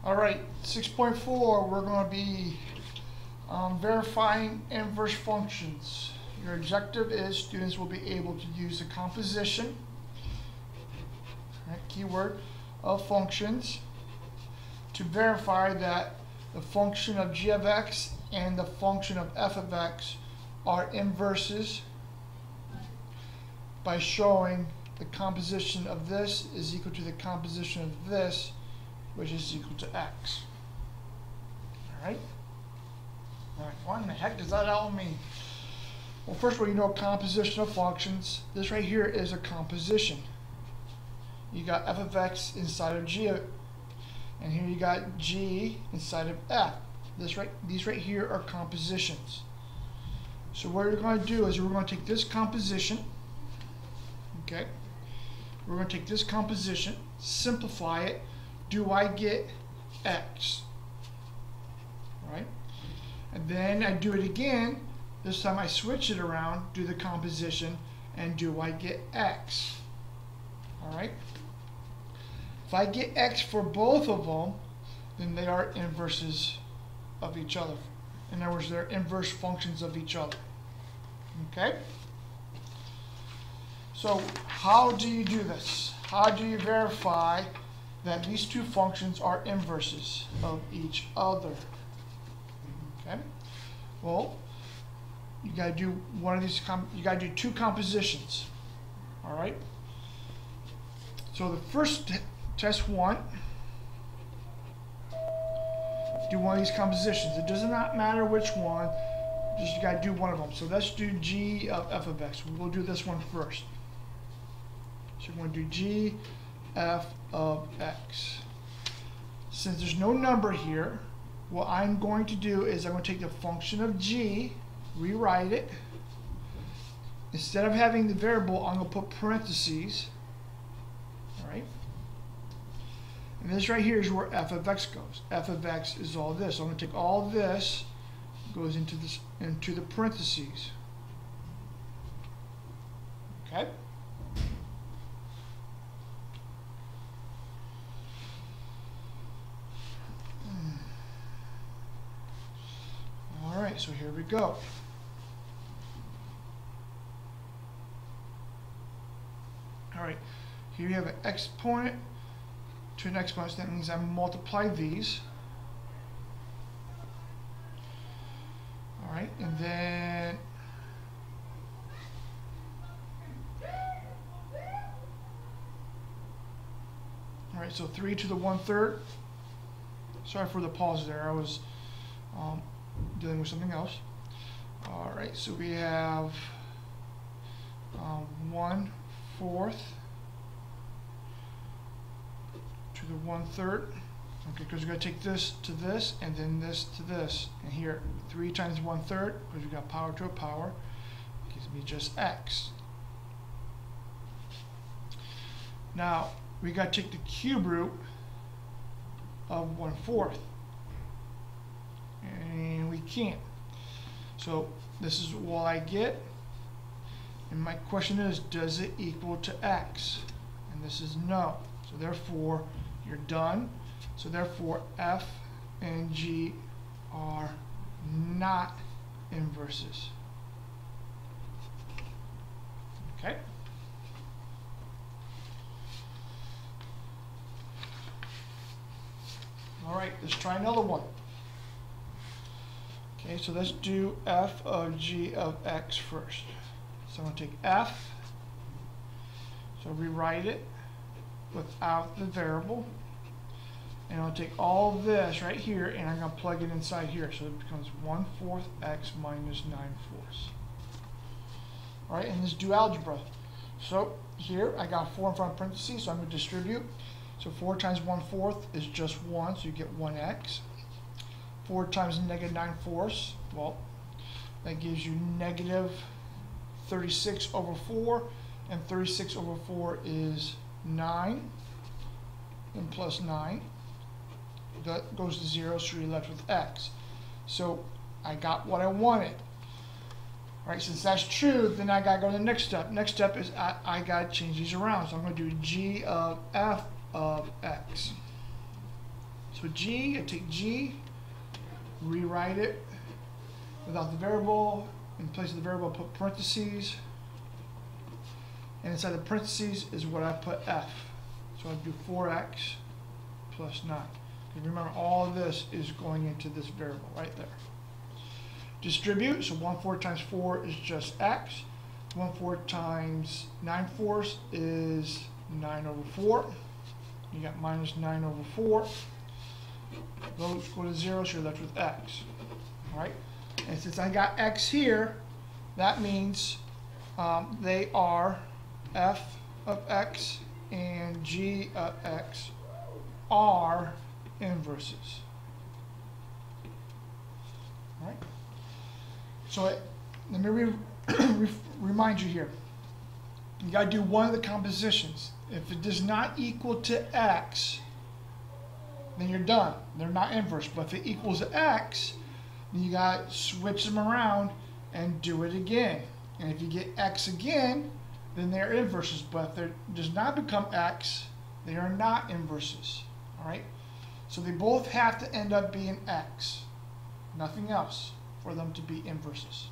All right, 6.4, we're going to be verifying inverse functions. Your objective is students will be able to use the composition, right, keyword, of functions to verify that the function of g of x and the function of f of x are inverses by showing the composition of this is equal to the composition of this, which is equal to x. Alright? Alright, what in the heck does that all mean? Well, first of all, you know composition of functions. This right here is a composition. You got f of x inside of g, and here you got g inside of f. These right here are compositions. So what we're going to do is we're going to take this composition, okay? We're going to take this composition, simplify it. Do I get x? All right? And then I do it again. This time I switch it around, do the composition, and do I get x? All right? If I get x for both of them, then they are inverses of each other. In other words, they're inverse functions of each other. Okay? So how do you do this? How do you verify that these two functions are inverses of each other? Okay? Well, you got to do one of these. You got to do two compositions. All right. So the first test one, do one of these compositions. It does not matter which one. Just you got to do one of them. So let's do g of f of x. We'll do this one first. So we're going to do g f of x. Since there's no number here, what I'm going to do is I'm going to take the function of g, rewrite it. Instead of having the variable, I'm going to put parentheses. All right. And this right here is where f of x goes. F of x is all this. So I'm going to take all this, goes into the parentheses. Okay. All right, so here we go. All right, here you have an exponent to an exponent. So that means I multiply these. All right, and then all right, so 3 to the 1/3. Sorry for the pause there. I was dealing with something else. All right, so we have 1/4 to the 1/3. Okay, because we're going to take this to this and then this to this. And here, 3 times 1/3, because we've got power to a power, gives me just x. Now, we got to take the cube root of 1/4. And we can't. So this is what I get. And my question is, does it equal to x? And this is no. So therefore, you're done. So therefore, f and g are not inverses. Okay? All right, let's try another one. Okay, so let's do f of g of x first. So I'm going to take f, so rewrite it without the variable, and I'll take all this right here and I'm going to plug it inside here, so it becomes 1/4 x minus 9/4. All right, and this do algebra. So here I got 4 in front of parentheses, so I'm going to distribute. So 4 times 1/4 is just 1, so you get 1x. 4 times negative 9/4, well, that gives you negative 36 over 4, and 36 over 4 is 9, and plus 9. That goes to 0, so you're left with x. So I got what I wanted. All right, since that's true, then I got to go to the next step. Next step is I got to change these around. So I'm going to do g of f of x. So G, I take G, rewrite it without the variable. In place of the variable, I put parentheses. And inside the parentheses is what I put F. So I do 4x plus 9. And remember, all of this is going into this variable right there. Distribute, so 1/4 times 4 is just x. 1/4 times 9/4 is 9/4. You got minus 9/4. Those go to 0, so you're left with x. All right? And since I got x here, that means they are f of x and g of x are inverses. All right? So let me remind you here. You got to do one of the compositions. If it does not equal to x, then you're done. They're not inverse. But if it equals x, then you got to switch them around and do it again. And if you get x again, then they're inverses. But if it does not become x, they are not inverses. All right? So they both have to end up being x. Nothing else for them to be inverses.